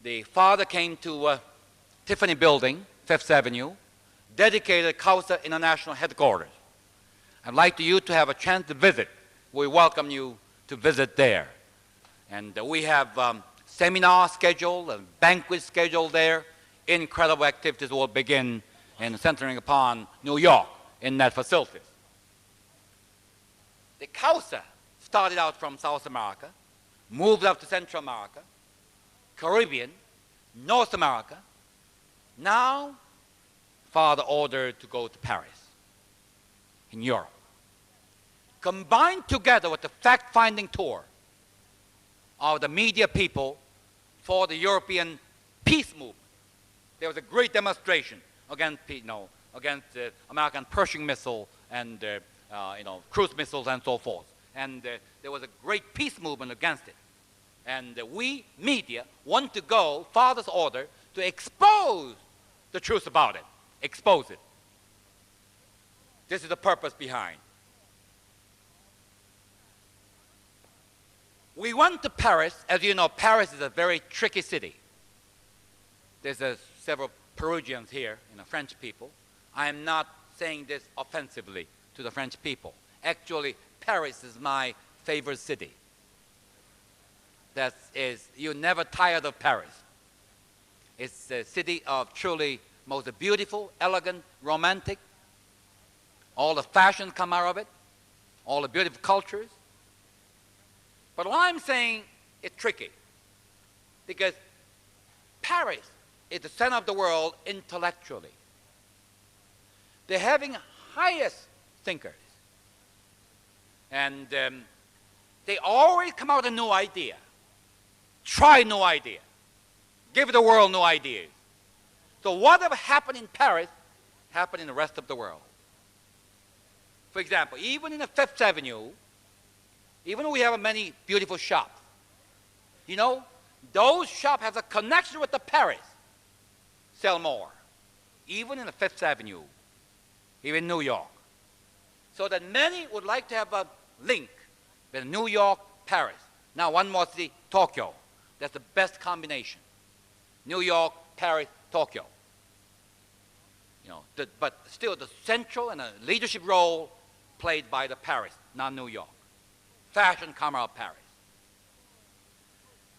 the father came to Tiffany Building, Fifth Avenue, dedicated CAUSA International Headquarters. I'd like you to have a chance to visit. We welcome you to visit there. And we have seminar scheduled and banquet scheduled there. Incredible activities will begin and centering upon New York in that facility. The CAUSA started out from South America, moved up to Central America, Caribbean, North America. Now, Father ordered to go to Paris, in Europe. Combined together with the fact-finding tour of the media people for the European peace movement. There was a great demonstration against American Pershing missile and cruise missiles and so forth. And there was a great peace movement against it. And we, media, want to go, Father's order, to expose the truth about it. Expose it. This is the purpose behind. We went to Paris. As you know, Paris is a very tricky city. There's several Peruvians here, French people. I am not saying this offensively to the French people. Actually, Paris is my favorite city. You're never tired of Paris. It's a city of truly most beautiful, elegant, romantic. All the fashion come out of it, all the beautiful cultures. But what I'm saying is tricky, because Paris is the center of the world intellectually. They're having highest thinkers. And they always come out with a new idea. Try new idea. Give the world new ideas. So whatever happened in Paris, happened in the rest of the world. For example, even in the Fifth Avenue, even though we have many beautiful shops, those shops have a connection with the Paris, sell more. Even in the Fifth Avenue, even New York. So that many would like to have a link with New York, Paris. Now one more city, Tokyo. That's the best combination. New York, Paris, Tokyo. But still the central and the leadership role played by the Paris, not New York. Fashion come out of Paris.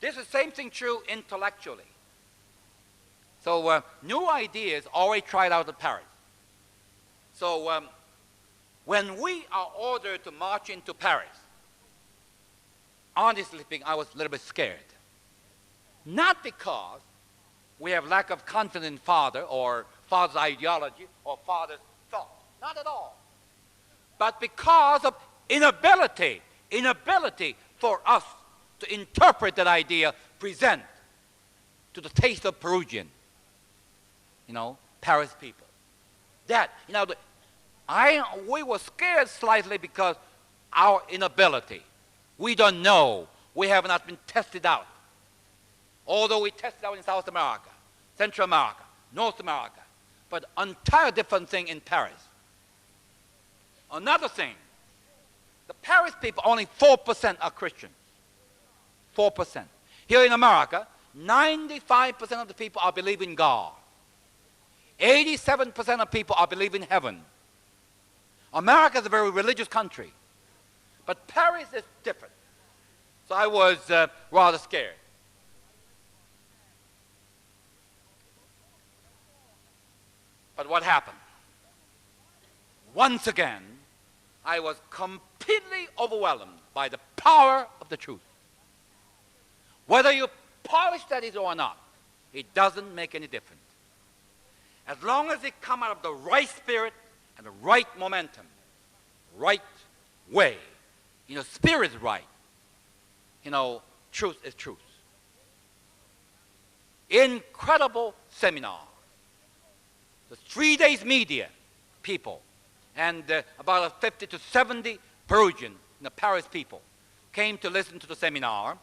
This is the same thing true intellectually. So new ideas always tried out in Paris. So when we are ordered to march into Paris, honestly speaking, I was a little bit scared. Not because we have lack of confidence in Father or Father's ideology or Father's thought. Not at all. But because of inability for us to interpret that idea, present to the taste of Peruvian, Paris people. We were scared slightly because our inability. We don't know. We have not been tested out. Although we tested out in South America, Central America, North America, but entire different thing in Paris. Another thing, the Paris people, only 4% are Christians. 4%. Here in America, 95% of the people are believing God. 87% of people are believing heaven. America is a very religious country. But Paris is different. So I was rather scared. But what happened? Once again, I was completely overwhelmed by the power of the truth. Whether you polish that or not, it doesn't make any difference. As long as it comes out of the right spirit and the right momentum, right way, spirit is right, truth is truth. Incredible seminar. The 3 days media people and about 50 to 70 Peruvian, Paris people came to listen to the seminar.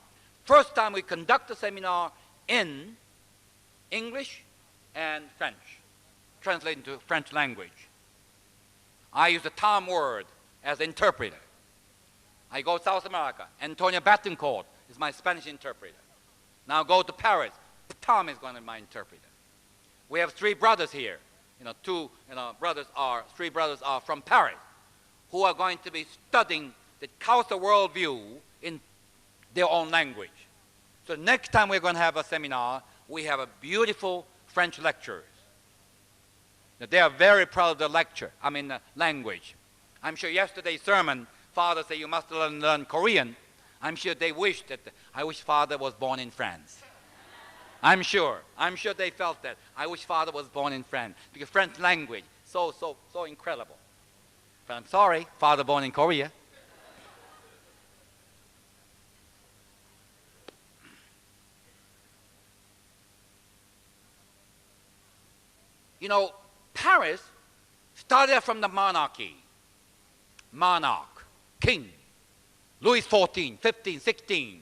First time we conduct the seminar in English and French, translated into French language. I use the Tom word as interpreter. I go to South America. Antonio Battencourt is my Spanish interpreter. Now go to Paris. Tom is going to be my interpreter. We have three brothers here. Three brothers are from Paris who are going to be studying the Xhosa worldview in their own language. So next time we're going to have a seminar, we have a beautiful French lecturers. Now, they are very proud of the language. I'm sure yesterday's sermon, Father said you must learn Korean. I'm sure they wished that, I wish Father was born in France. I'm sure they felt that. I wish Father was born in France, because French language, so incredible. But I'm sorry, Father born in Korea. You know, Paris started from the monarchy. Monarch, king, Louis XIV, 15, 16,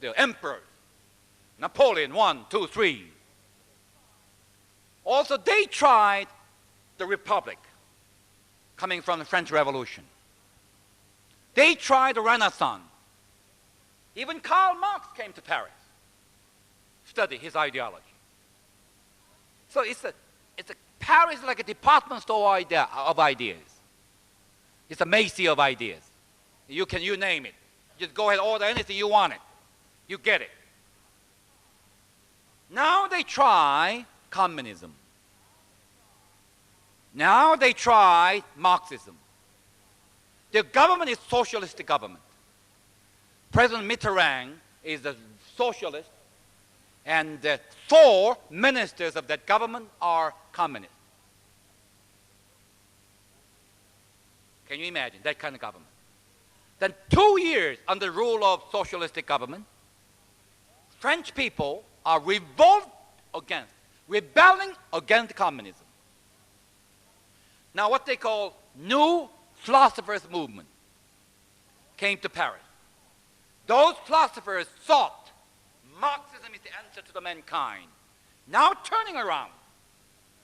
the emperors, Napoleon, 1, 2, 3. Also, they tried the Republic, coming from the French Revolution. They tried the Renaissance. Even Karl Marx came to Paris, study his ideology. So Paris is like a department store of ideas. It's a Macy of ideas. You name it. Just go ahead and order anything you want it. You get it. Now they try communism. Now they try Marxism. The government is socialistic government. President Mitterrand is a socialist, and the 4 ministers of that government are communists. Can you imagine that kind of government? Then 2 years under the rule of socialistic government, French people are rebelling against communism. Now what they call new philosophers movement came to Paris. Those philosophers thought Marxism is the answer to the mankind. Now turning around,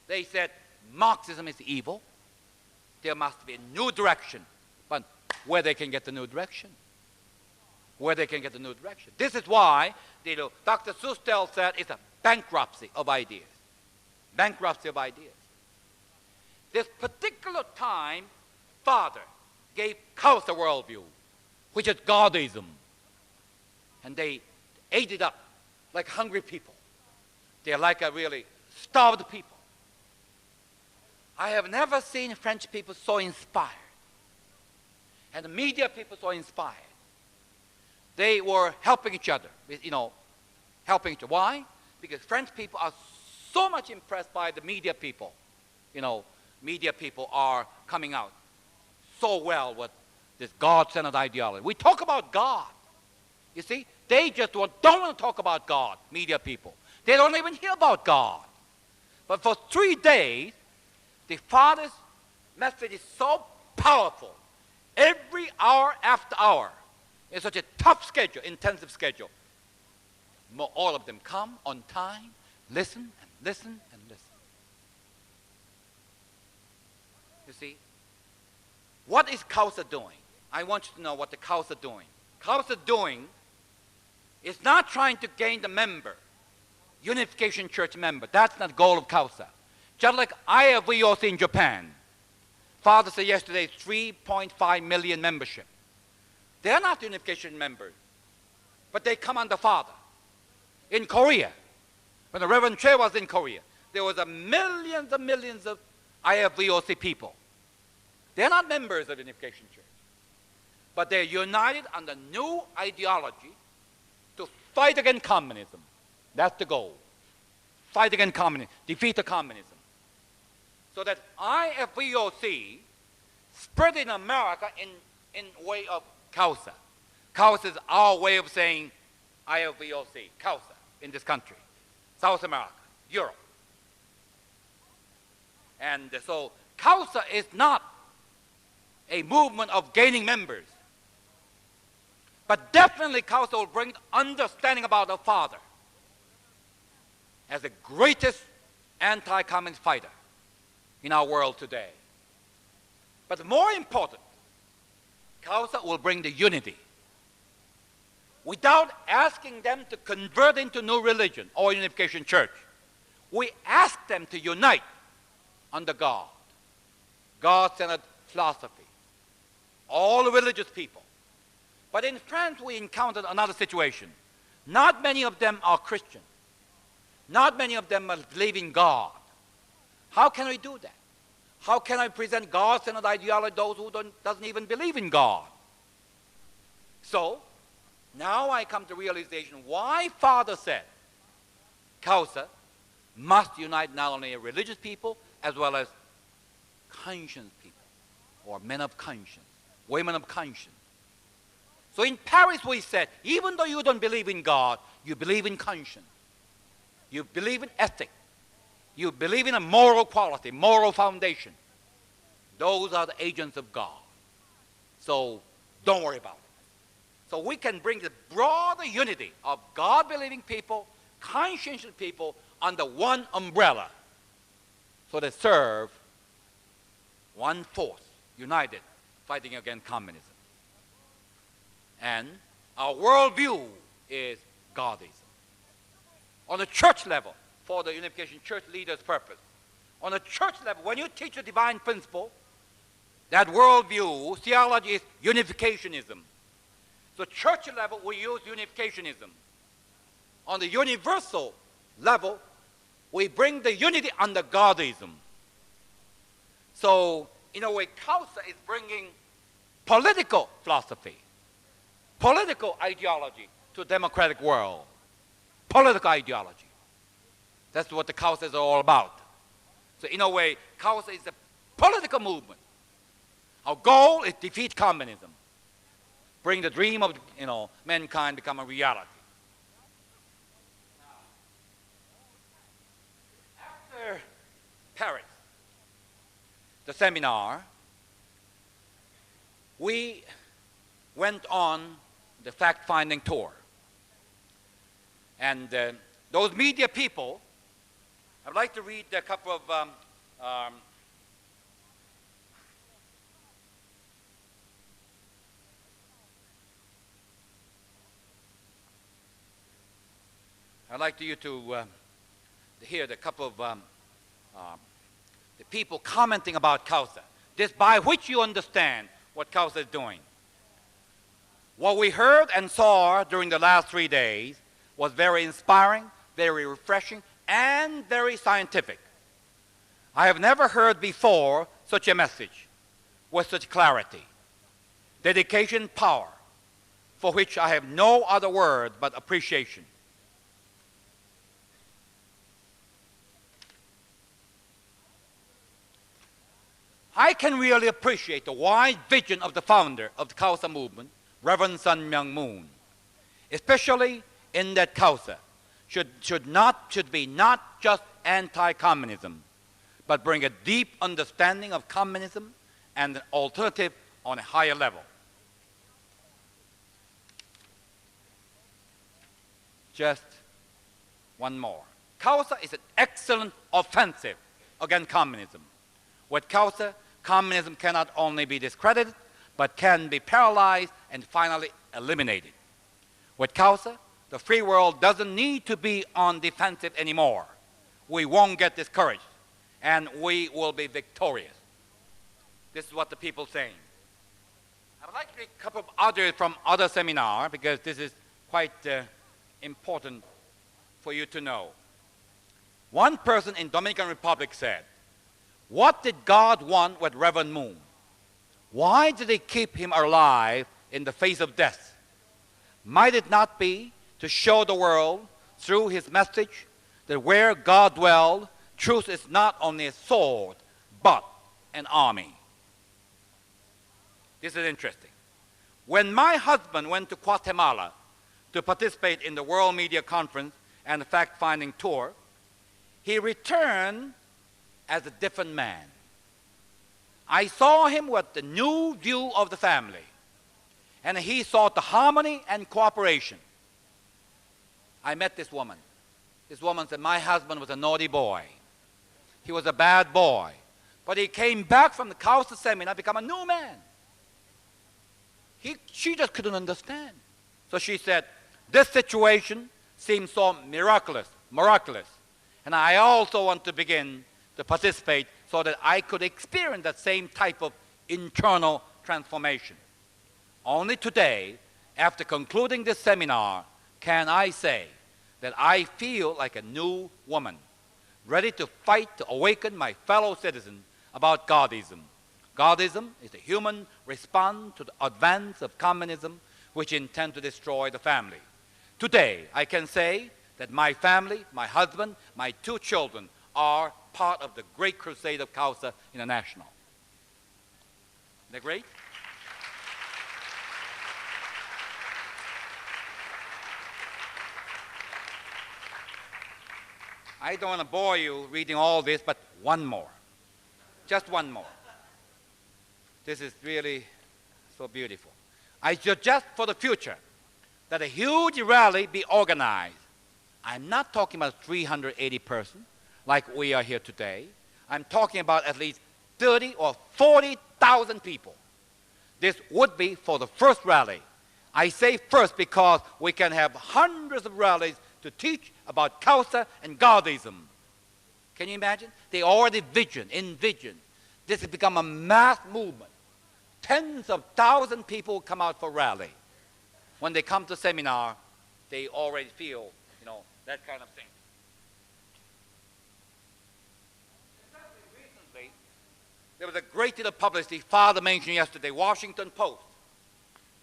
they said Marxism is evil. There must be a new direction. But where they can get the new direction? Where they can get the new direction? This is why Dr. Sustel said it's a bankruptcy of ideas. Bankruptcy of ideas. This particular time, Father gave Xhosa worldview, which is Godism. And they ate it up like hungry people. They're like a really starved people. I have never seen French people so inspired, and the media people so inspired. They were helping each other, helping each other. Why? Because French people are so much impressed by the media people. Media people are coming out so well with this God-centered ideology. We talk about God. You see, they just don't want to talk about God, media people. They don't even hear about God. But for 3 days, the Father's message is so powerful. Every hour after hour, it's such a tough schedule, intensive schedule. All of them come on time, listen and listen and listen. You see, what is Xhosa doing? I want you to know what the Xhosa doing. Xhosa doing is not trying to gain the member, unification church member. That's not the goal of Xhosa. Just like IFVOC in Japan. Father said yesterday 3.5 million membership. They're not unification members, but they come under Father. In Korea, when the Reverend Che was in Korea, there was millions and millions of IFVOC people. They're not members of the Unification Church, but they're united under new ideology to fight against communism. That's the goal. Fight against communism, defeat the communism. So that IFVOC spread in America in way of Xhosa. Xhosa is our way of saying IFVOC, Xhosa, in this country, South America, Europe. And so Xhosa is not a movement of gaining members, but definitely Xhosa will bring understanding about the Father as the greatest anti-communist fighter in our world today. But more important, Xhosa will bring the unity. without asking them to convert into new religion or unification church. We ask them to unite under God, God-centered philosophy, all religious people. But in France, we encountered another situation. Not many of them are Christian. Not many of them believe in God. How can we do that? How can I present God-centered ideology to those who doesn't even believe in God? So, now I come to realization why Father said Khalsa must unite not only religious people as well as conscience people, or men of conscience, women of conscience. So in Paris we said, even though you don't believe in God, you believe in conscience. You believe in ethics. You believe in a moral quality, moral foundation. Those are the agents of God. So don't worry about it. So we can bring the broader unity of God-believing people, conscientious people under one umbrella. So they serve one force, united, fighting against communism. And our worldview is Godism. On the church level, for the unification church leaders' purpose. On the church level, when you teach a divine principle, that worldview, theology is unificationism. So church level, we use unificationism. On the universal level, we bring the unity under Godism. So, in a way, Khalsa is bringing political philosophy, political ideology to a democratic world. Political ideology. That's what the Khalsa is all about. So, in a way, Khalsa is a political movement. Our goal is defeat communism. Bring the dream of mankind become a reality. After Paris, the seminar, we went on the fact-finding tour. And those media people, I'd like to read a couple of I'd like you to hear the couple of the people commenting about Khalsa. This by which you understand what Khalsa is doing. What we heard and saw during the last 3 days was very inspiring, very refreshing, and very scientific. I have never heard before such a message with such clarity, dedication, power, for which I have no other word but appreciation. I can really appreciate the wide vision of the founder of the Khalsa movement, Reverend Sun Myung Moon, especially in that Khalsa should be not just anti-communism, but bring a deep understanding of communism and an alternative on a higher level. Just one more. Khalsa is an excellent offensive against communism. With Khalsa, communism cannot only be discredited, but can be paralyzed and finally eliminated. With Khalsa, the free world doesn't need to be on defensive anymore. We won't get discouraged, and we will be victorious. This is what the people are saying. I would like to read a couple of others from other seminar, because this is quite important for you to know. One person in Dominican Republic said, "What did God want with Reverend Moon? Why did he keep him alive in the face of death? Might it not be to show the world through his message that where God dwells, truth is not only a sword, but an army?" This is interesting. When my husband went to Guatemala to participate in the World Media Conference and the fact-finding tour, he returned as a different man. I saw him with the new view of the family, and he sought the harmony and cooperation. I met this woman. This woman said, "My husband was a naughty boy. He was a bad boy. But he came back from the Khalsa seminar, become a new man." She just couldn't understand. So she said, this situation seems so miraculous. And I also want to begin to participate so that I could experience that same type of internal transformation. Only today, after concluding this seminar, can I say that I feel like a new woman, ready to fight to awaken my fellow citizens about Godism. Godism is the human response to the advance of communism, which intend to destroy the family. Today, I can say that my family, my husband, my 2 children are part of the great crusade of Khalsa International. Isn't that great? I don't want to bore you reading all this, but one more. Just one more. This is really so beautiful. I suggest for the future that a huge rally be organized. I'm not talking about 380 persons like we are here today. I'm talking about at least 30 or 40,000 people. This would be for the first rally. I say first because we can have hundreds of rallies to teach about Khalsa and Godism. Can you imagine? They already envision. This has become a mass movement. Tens of thousands of people come out for rally. When they come to seminar, they already feel, that kind of thing. Recently, there was a great deal of publicity. Father mentioned yesterday, Washington Post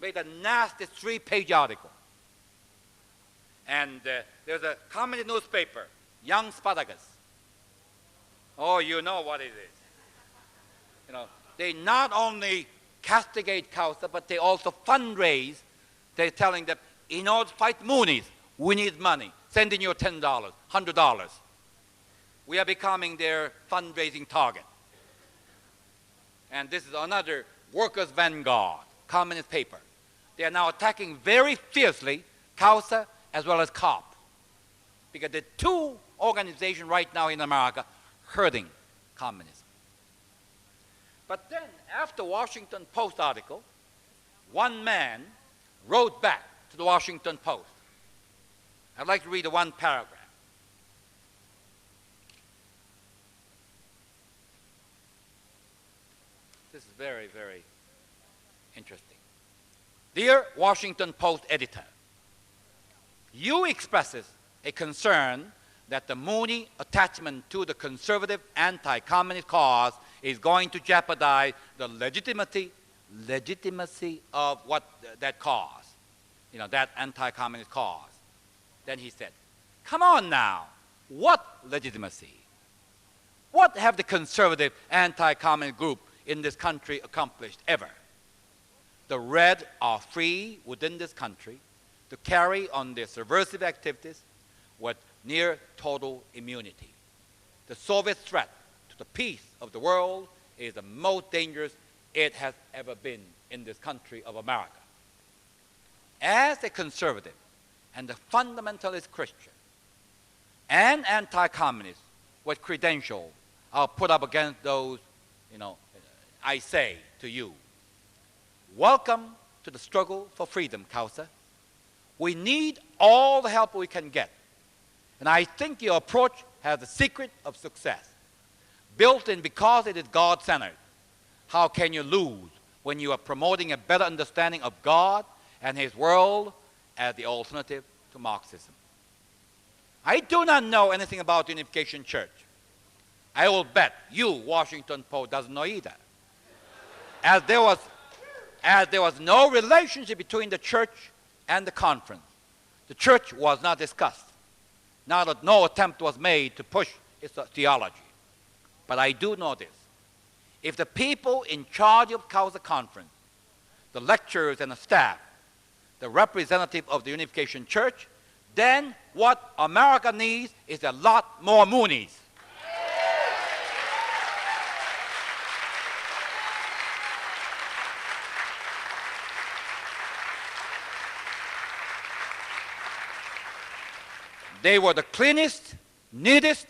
made a nasty 3-page article. And there's a communist newspaper, Young Spartacus. Oh, you know what it is. They not only castigate Khalsa, but they also fundraise. They're telling them, in order to fight Moonies, we need money. Send in your $10, $100. We are becoming their fundraising target. And this is another workers' vanguard, communist paper. They are now attacking very fiercely Khalsa as well as COP. Because the 2 organizations right now in America hurting communism. But then, after Washington Post article, one man wrote back to the Washington Post. I'd like to read one paragraph. This is very, very interesting. Dear Washington Post editor, you expresses a concern that the Mooney attachment to the conservative anti-communist cause is going to jeopardize the legitimacy of what that cause, that anti-communist cause. Then he said, come on now, what legitimacy? What have the conservative anti-communist group in this country accomplished ever? The Red are free within this country to carry on their subversive activities with near total immunity. The Soviet threat to the peace of the world is the most dangerous it has ever been in this country of America. As a conservative and a fundamentalist Christian and anti-communist with credentials are put up against those, I say to you, welcome to the struggle for freedom, Khalsa. We need all the help we can get. And I think your approach has the secret of success, built in because it is God-centered. How can you lose when you are promoting a better understanding of God and His world as the alternative to Marxism? I do not know anything about the Unification Church. I will bet you, Washington Post, doesn't know either. As there was no relationship between the church and the conference. The church was not discussed. No attempt was made to push its theology. But I do know this. If the people in charge of Khalsa Conference, the lecturers and the staff, the representative of the Unification Church, then what America needs is a lot more Moonies. They were the cleanest, neatest,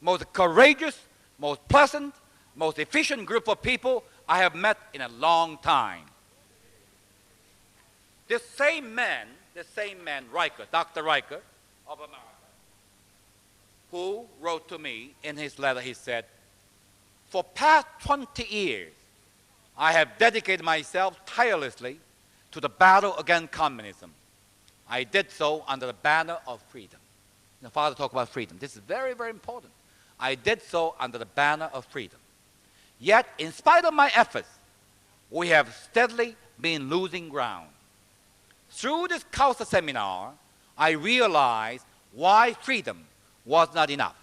most courageous, most pleasant, most efficient group of people I have met in a long time. This same man the same man, Riker, Dr. Riker of America, who wrote to me in his letter, he said, for past 20 years, I have dedicated myself tirelessly to the battle against communism. I did so under the banner of freedom. The father talked about freedom. This is very, very important. I did so under the banner of freedom. Yet, in spite of my efforts, we have steadily been losing ground. Through this Khalsa seminar, I realized why freedom was not enough.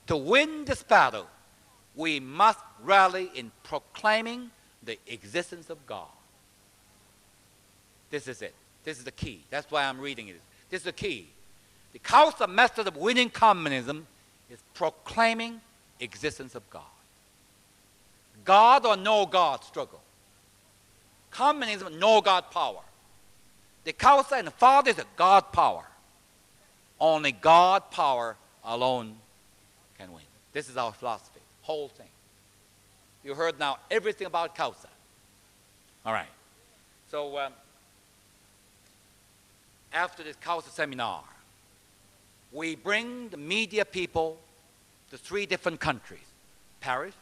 To win this battle, we must rally in proclaiming the existence of God. This is it. This is the key. That's why I'm reading it. This is the key. The Khalsa method of winning communism is proclaiming existence of God. God or no God struggle. Communism, no God power. The Khalsa and the Father is a God power. Only God power alone can win. This is our philosophy, whole thing. You heard now everything about Khalsa. All right. So after this Khalsa seminar, we bring the media people to 3 different countries: Paris,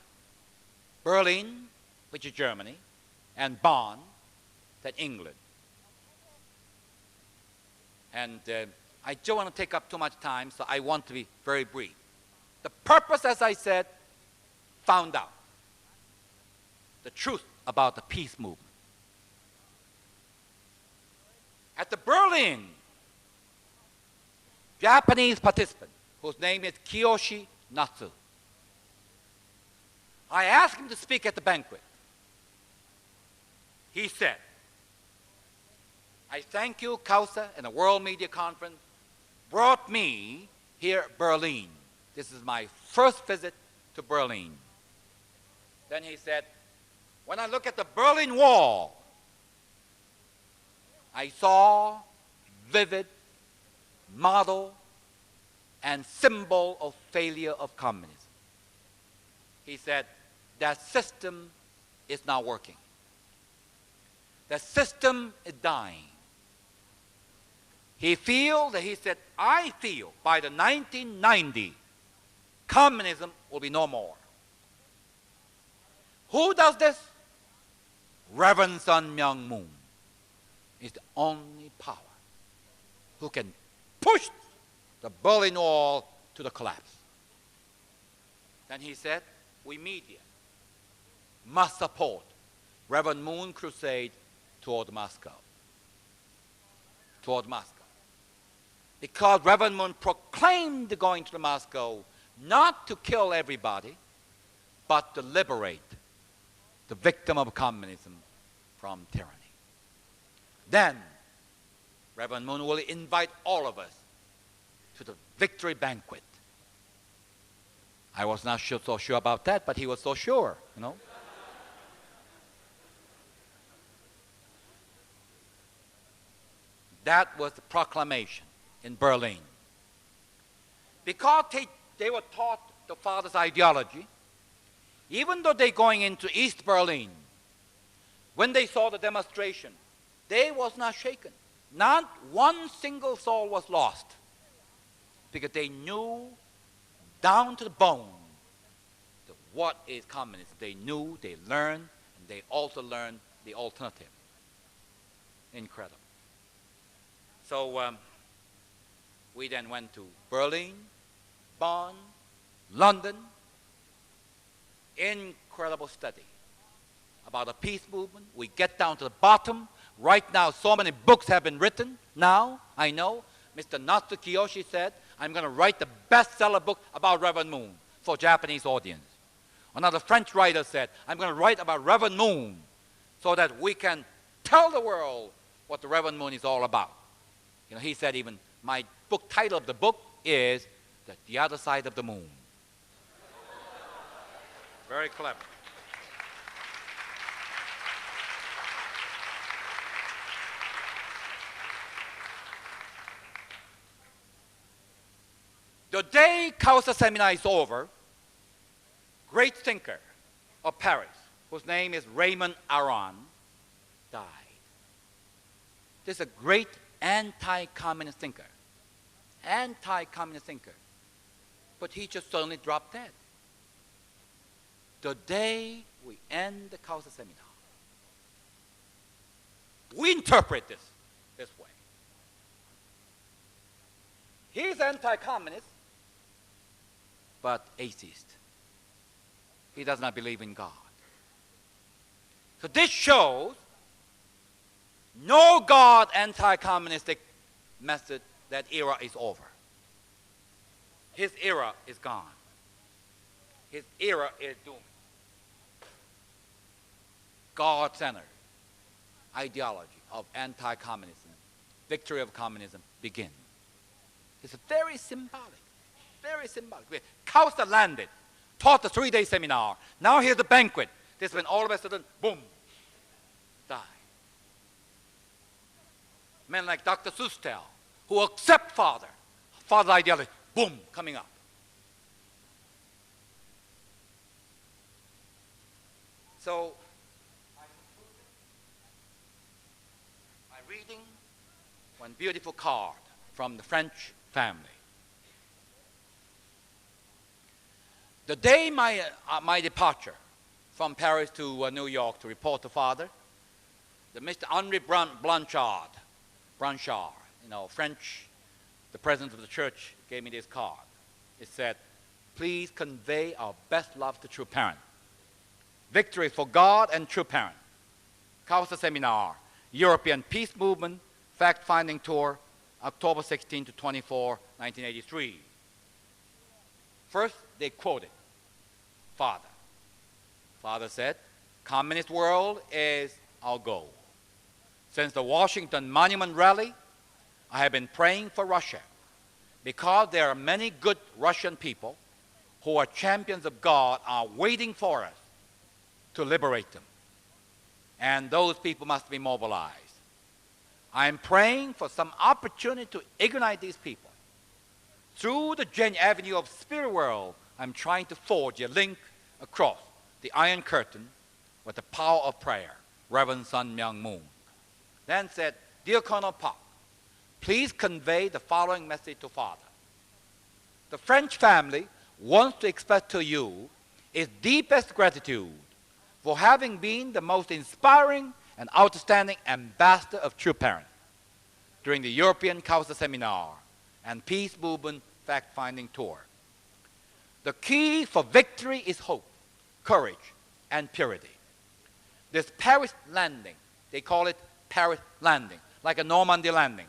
Berlin, which is Germany, and Bonn, that's England. And I don't want to take up too much time, so I want to be very brief. The purpose, as I said, found out the truth about the peace movement. At the Berlin, Japanese participant, whose name is Kiyoshi Natsu, I asked him to speak at the banquet. He said, I thank you, Khalsa, and the World Media Conference brought me here at Berlin. This is my first visit to Berlin. Then he said, when I look at the Berlin Wall, I saw vivid model and symbol of failure of communism. He said, that system is not working. The system is dying. He said, I feel by the 1990, communism will be no more. Who does this? Reverend Sun Myung Moon is the only power who can push the Berlin Wall to the collapse. Then he said, we media must support Reverend Moon's crusade toward Moscow. Toward Moscow. Because Reverend Moon proclaimed going to Moscow not to kill everybody, but to liberate the victim of communism from tyranny. Then, Reverend Moon will invite all of us to the victory banquet. I was not so sure about that, but he was so sure, you know. That was the proclamation in Berlin. Because they were taught the father's ideology, even though they're going into East Berlin, when they saw the demonstration, they was not shaken. Not one single soul was lost, because they knew down to the bone what is communism. They knew, they learned, and they also learned the alternative. Incredible. So we then went to Berlin, Bonn, London. Incredible study about the peace movement. We get down to the bottom. Right now, so many books have been written. Now, I know, Mr. Natsu Kiyoshi said, I'm going to write the bestseller book about Reverend Moon for Japanese audience. Another French writer said, I'm going to write about Reverend Moon so that we can tell the world what the Reverend Moon is all about. You know, he said even, my book title of the book is The Other Side of the Moon. Very clever. The day Khalsa seminar is over, great thinker of Paris, whose name is Raymond Aron, died. This is a great anti-communist thinker. Anti-communist thinker. But he just suddenly dropped dead. The day we end the Kausa seminar. We interpret this way. He's anti-communist, but atheist. He does not believe in God. So this shows no God anti-communistic method, that era is over. His era is gone. His era is doomed. God-centered ideology of anti-communism, victory of communism begins. It's very symbolic, very symbolic. Kausa landed, taught the 3-day seminar. Now here's the banquet. This when all of a sudden, boom, die. Men like Dr. Sustel, who accept father's ideology, boom, coming up. So, by reading one beautiful card from the French family. The day my departure from Paris to New York to report to father, the Mr. Henri Blanchard, French, the president of the church, gave me this card. It said, please convey our best love to true parent. Victory for God and true parent. Kausa Seminar, European Peace Movement, Fact-Finding Tour, October 16 to 24, 1983. First, they quoted father. Father said, communist world is our goal. Since the Washington Monument Rally, I have been praying for Russia because there are many good Russian people who are champions of God are waiting for us to liberate them. And those people must be mobilized. I'm praying for some opportunity to ignite these people. Through the Jen Avenue of Spirit World, I'm trying to forge a link across the Iron Curtain with the power of prayer. Reverend Son Myung. Then said, dear Colonel Park, please convey the following message to father. The French family wants to express to you its deepest gratitude for having been the most inspiring and outstanding ambassador of true parent during the European Kausa Seminar and Peace Movement Fact-Finding Tour. The key for victory is hope, courage, and purity. This Paris landing, they call it Paris landing, like a Normandy landing,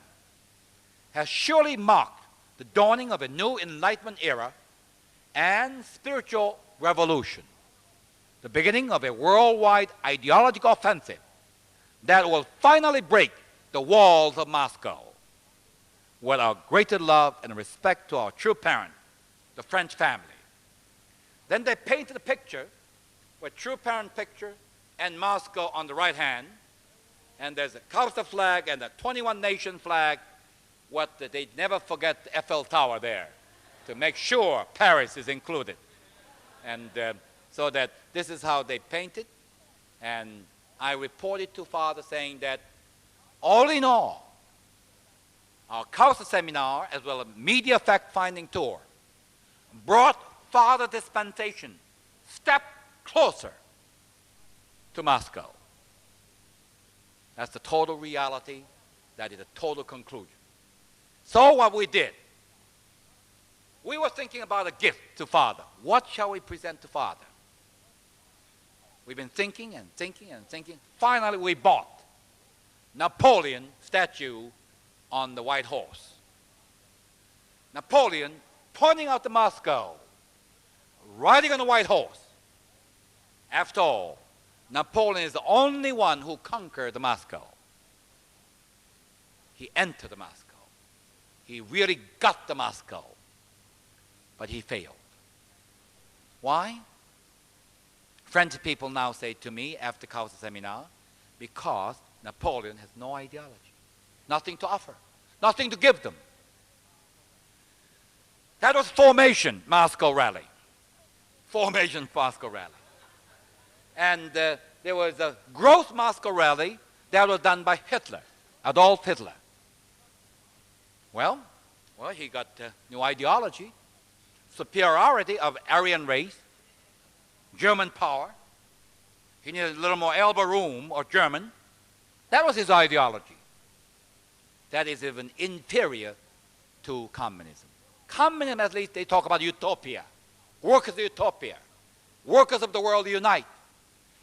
has surely marked the dawning of a new Enlightenment era and spiritual revolution, the beginning of a worldwide ideological offensive that will finally break the walls of Moscow with our greater love and respect to our true parent, the French family. Then they painted a picture with true parent picture and Moscow on the right hand, and there's a Kausa flag and a 21 nation flag. They never forget the Eiffel Tower there to make sure Paris is included. And so that this is how they painted. And I reported to father saying that all in all, our Kausa seminar as well as media fact-finding tour brought father dispensation step closer to Moscow. That's the total reality. That is a total conclusion. So what we did, we were thinking about a gift to father. What shall we present to father? We've been thinking and thinking and thinking. Finally, we bought Napoleon statue on the white horse. Napoleon pointing out to Moscow, riding on a white horse. After all, Napoleon is the only one who conquered the Moscow. He entered the Moscow. He really got the Moscow. But he failed. Why? French people now say to me after Kausa seminar, because Napoleon has no ideology, nothing to offer, nothing to give them. That was formation Moscow rally. Formation Moscow rally. And there was a gross Moscow rally that was done by Hitler, Adolf Hitler. Well, he got new ideology, superiority of Aryan race, German power. He needed a little more elbow room or German. That was his ideology. That is even inferior to communism. Communism, at least, they talk about utopia. Workers' utopia. Workers of the world unite.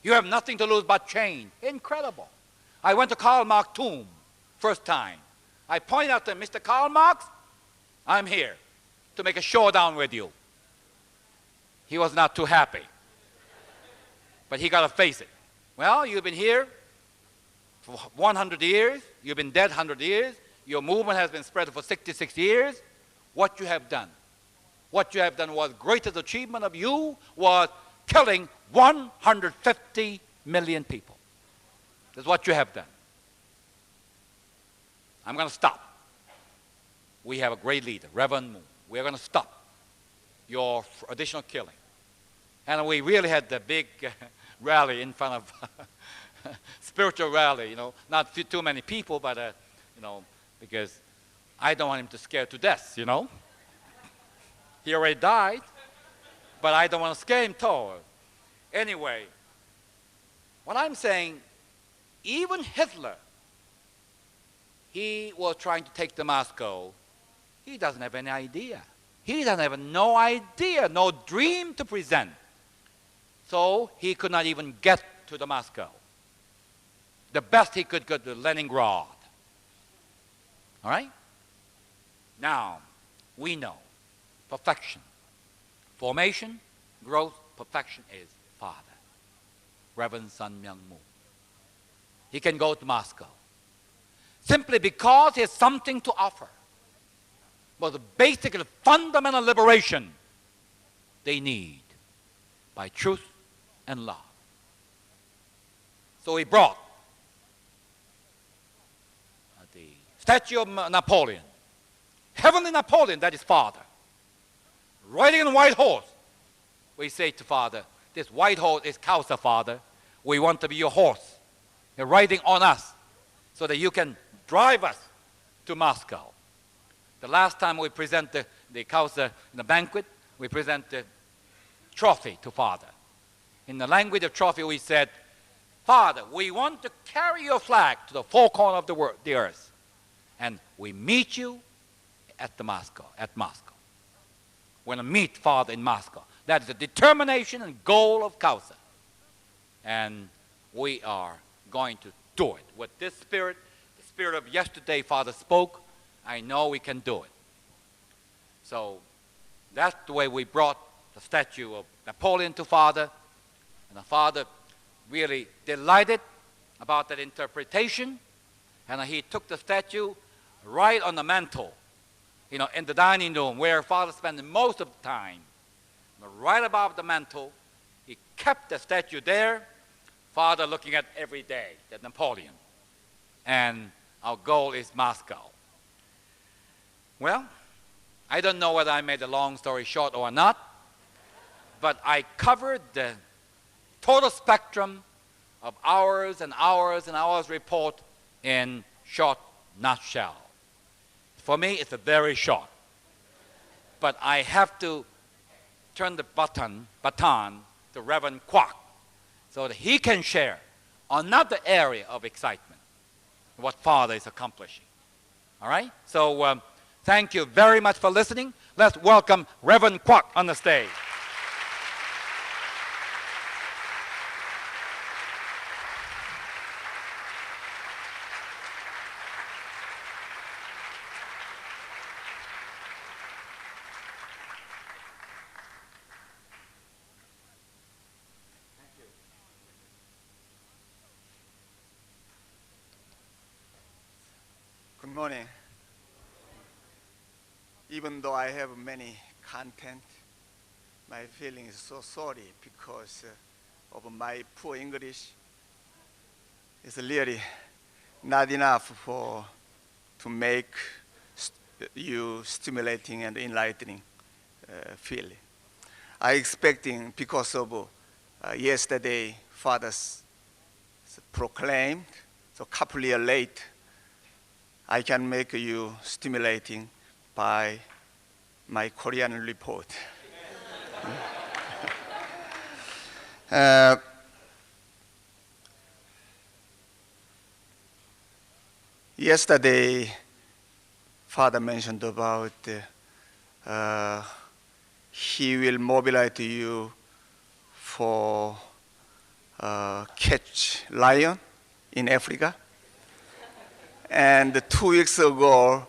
You have nothing to lose but change. Incredible. I went to Karl Marx tomb first time. I pointed out to him, Mr. Karl Marx, I'm here to make a showdown with you. He was not too happy. But he got to face it. Well, you've been here for 100 years. You've been dead 100 years. Your movement has been spread for 66 years. What you have done was greatest achievement of you was killing 150 million people. That's what you have done. I'm going to stop. We have a great leader, Reverend Myung. We're going to stop your additional killing. And we really had the big rally in front of spiritual rally, you know, not too many people, but, you know, because I don't want him to scare to death, you know. He already died, but I don't want to scare him tall. Anyway, what I'm saying, even Hitler, he was trying to take to Moscow. He doesn't have any idea. He doesn't have no idea, no dream to present. So he could not even get to the Moscow. The best he could get to Leningrad. All right? Now, we know perfection. Formation, growth, perfection is Father. Reverend Son Myung Moon. He can go to Moscow. Simply because he has something to offer. But the basic and fundamental liberation they need by truth and love. So he brought the statue of Napoleon. Heavenly Napoleon, that is Father. Riding on a white horse. We say to Father, this white horse is Kausa, Father. We want to be your horse. You're riding on us so that you can drive us to Moscow. The last time we present the Kausa in the banquet, we present the trophy to Father. In the language of trophy, we said, Father, we want to carry your flag to the four corners of the earth. And we meet you at Moscow. We're going to meet Father in Moscow. That is the determination and goal of Kausa. And we are going to do it. With this spirit, the spirit of yesterday Father spoke, I know we can do it. So that's the way we brought the statue of Napoleon to Father. And the Father really delighted about that interpretation. And he took the statue right on the mantle, you know, in the dining room where Father spent most of the time. Right above the mantle, he kept the statue there. Father looking at every day, that Napoleon. And our goal is Moscow. Well, I don't know whether I made a long story short or not, but I covered the total spectrum of hours and hours and hours report in short nutshell. For me, it's a very short. But I have to turn the baton to Reverend Kwok so that he can share another area of excitement, what Father is accomplishing. All right? So thank you very much for listening. Let's welcome Reverend Kwok on the stage. Good morning. Even though I have many content, my feeling is so sorry because of my poor English. It's really not enough to make you stimulating and enlightening feeling. I expecting because of yesterday Father's proclaimed, so a couple years late, I can make you stimulating by my Korean report. Yesterday, Father mentioned about he will mobilize you for catch lion in Africa. And 2 weeks ago,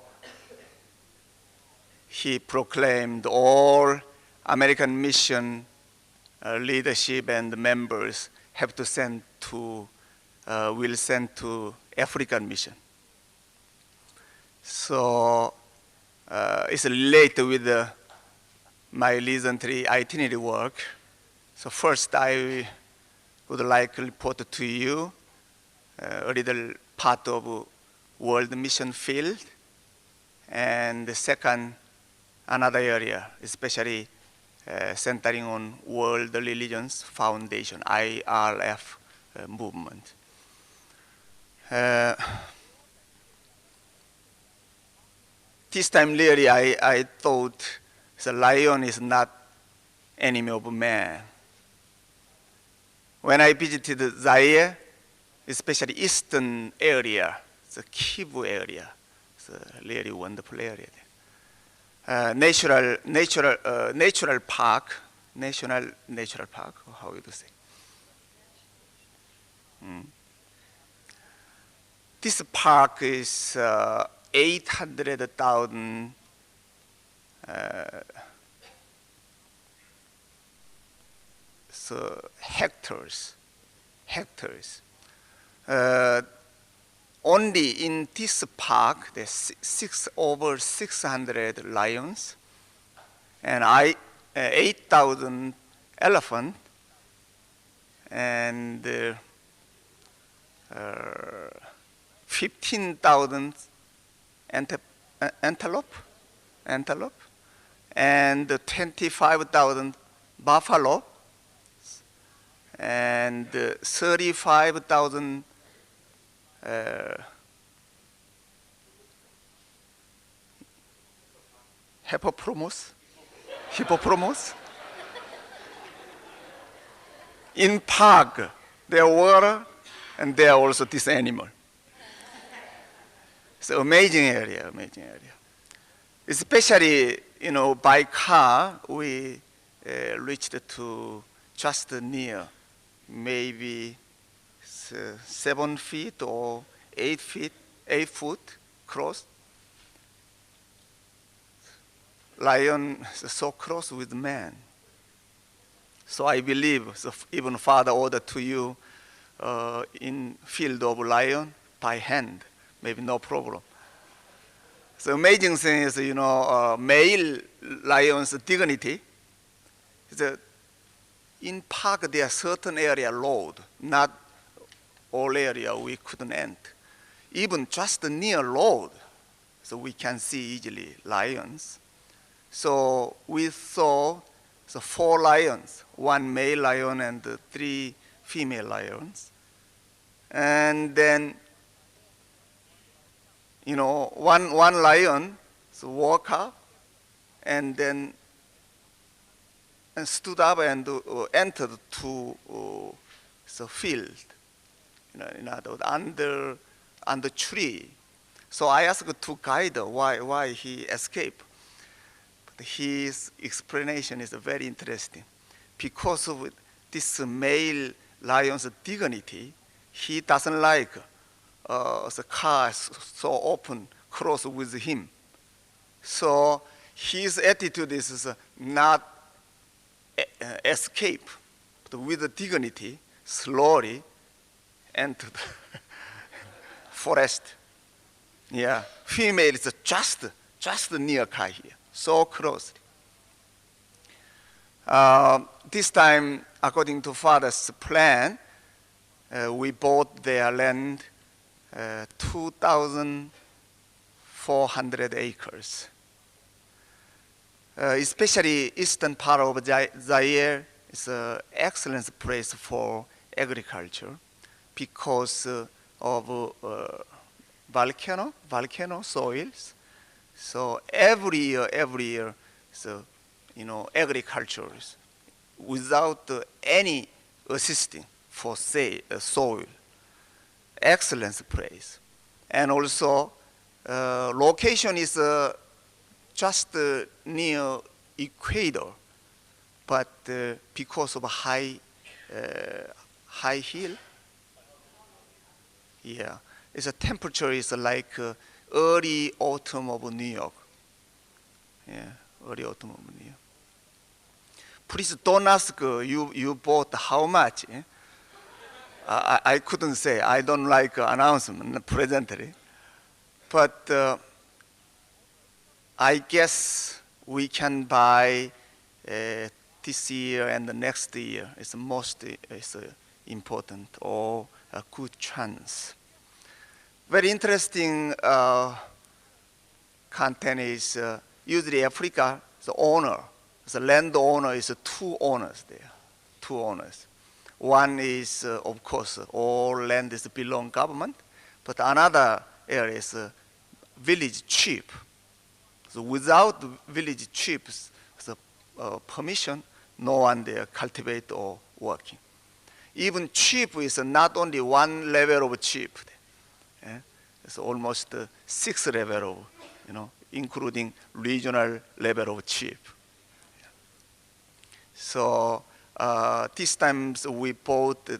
he proclaimed all American mission leadership and members have to send to, will send to African mission. So it's related with my recently itinerary work. So first I would like to report to you a little part of world mission field, and the second, another area, especially centering on World Religions Foundation, IRF movement. This time really I thought the lion is not enemy of man. When I visited Zaire, especially eastern area, the Kivu area, it's a really wonderful area. National park, natural park, how would you say? This park is 800,000 hectares. Only in this park, there's over 600 lions and 8,000 elephants and 15,000 antelope and 25,000 buffalo and 35,000 hippopotamus. In park, there are water and there are also this animal. It's an amazing area. Especially, by car, we reached to just near, maybe 7 feet or 8 foot cross. Lion is so close with man. So I believe, so even Father ordered to you in field of lion by hand, maybe no problem. The amazing thing is, male lion's dignity is that in park there are certain area road, not all area we couldn't enter. Even just near road, so we can see easily lions. So we saw 4 lions, 1 male lion and 3 female lions. And then, one lion walked up and then stood up and entered to the field, under tree. So I asked to guide why he escaped. But his explanation is very interesting. Because of this male lion's dignity, he doesn't like the car so open, close with him. So his attitude is not escape, but with dignity, slowly enter the forest. Yeah, female is just near car here, so closely. This time, according to Father's plan, we bought their land, 2,400 acres. Especially eastern part of Zaire is an excellent place for agriculture because of volcano soils. So every year, so agriculture without any assisting for soil, excellent place, and also location is just near equator, but because of high hill, yeah, its temperature is like early autumn of New York. Yeah, early autumn of New York. Please don't ask you bought how much. Eh? I couldn't say. I don't like announcement presently. But I guess we can buy this year and the next year. It's most important or a good chance. Very interesting content is usually Africa, the owner, the landowner is two owners there, two owners. One is, of course, all land is belong government, but another area is village chief. So without village chief's permission, no one there cultivate or working. Even chief is not only one level of chief. It's almost 6 level of, including regional level of chief. So this time we bought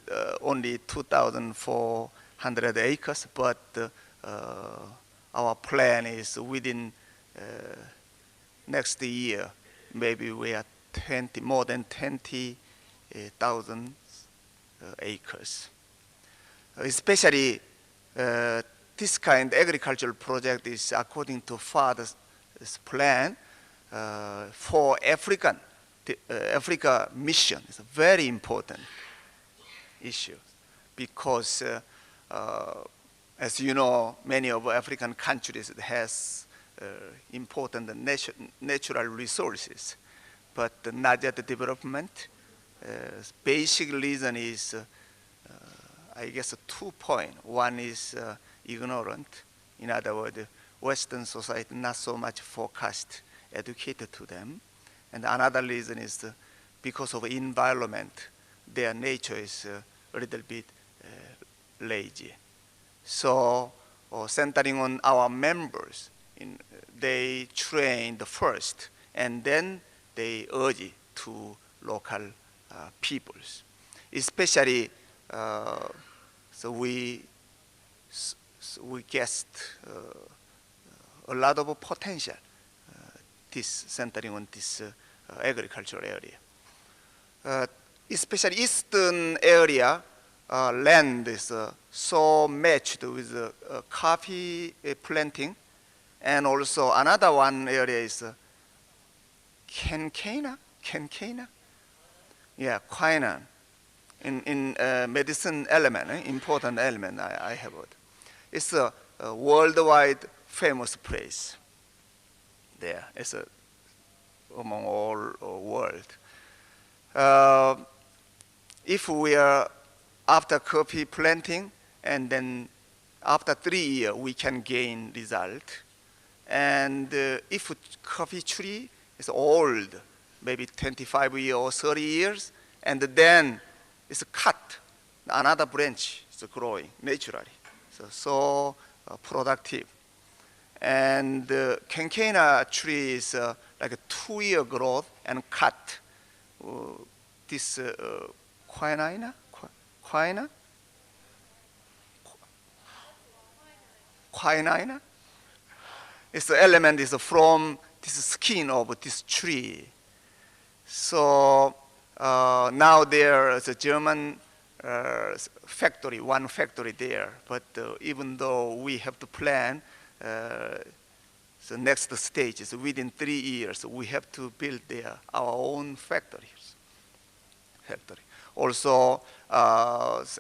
only 2,400 acres, but our plan is within next year, maybe we are more than 20,000 acres. Especially this kind of agricultural project is according to father's plan for Africa mission. It's a very important issue because as you know, many of African countries has important natural resources, but not yet development. Basic reason is, I guess, 2 points. One is ignorant. In other words, Western society not so much focused, educated to them. And another reason is because of environment, their nature is a little bit lazy. So centering on our members, they train the first, and then they urge to local peoples. Especially, so we guessed a lot of potential. This centering on this agricultural area, especially eastern area, land is so matched with coffee planting, and also another one area is quinquina. Yeah, quinine. In medicine element, important element I have heard. It's a worldwide famous place. There, it's among all world. If we are after coffee planting, and then after 3 years we can gain result. And if coffee tree is old, maybe 25 years or 30 years, and then it's cut, another branch is growing naturally. So productive. And quinquina tree is like a 2-year growth and cut. This quinina? Quinina? Its element is from this skin of this tree. So now there is a German factory, one factory there. But even though we have to plan, the next stage is within 3 years, we have to build there our own factory. Also,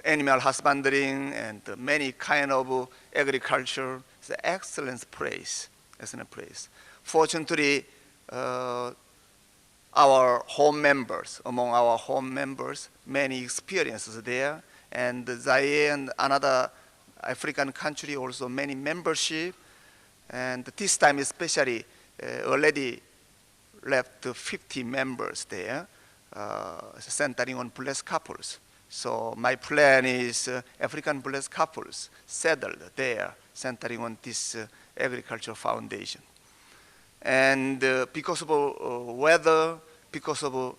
animal husbandry and many kind of agriculture. It's an excellent place. Fortunately, our home members, among our home members, many experiences there. And Zaire and another African country also many membership, and this time especially already left 50 members there, centering on blessed couples. So my plan is African blessed couples settled there, centering on this agriculture foundation. And because of weather, because of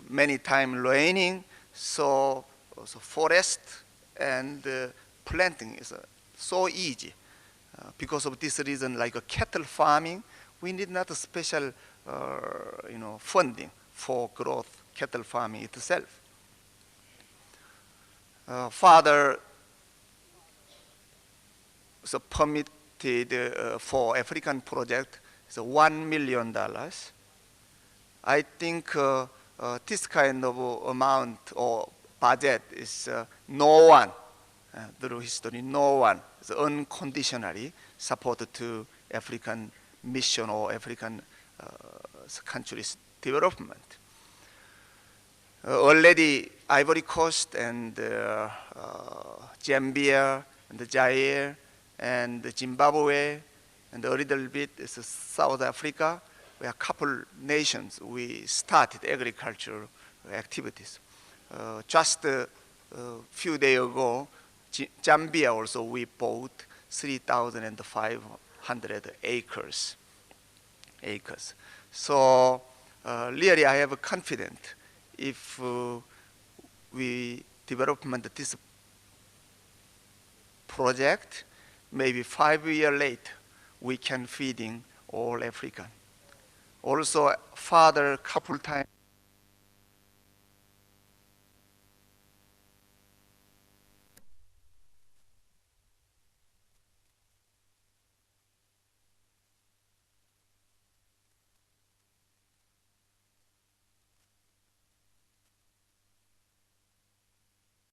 many time raining, so forest and planting is so easy. Because of this reason, like a cattle farming, we need not a special funding for growth cattle farming itself. Father permitted for African project is $1 million. I think this kind of amount or budget is no one, through history, no one is unconditionally supported to African mission or African countries' development. Already Ivory Coast and Zambia and Zaire and Zimbabwe and a little bit is South Africa, where a couple nations we started agriculture activities. Just a few days ago, Zambia also we bought 3,500 acres. So really I have confidence if we development this project, maybe 5 years later, we can feeding all African. Also, father couple times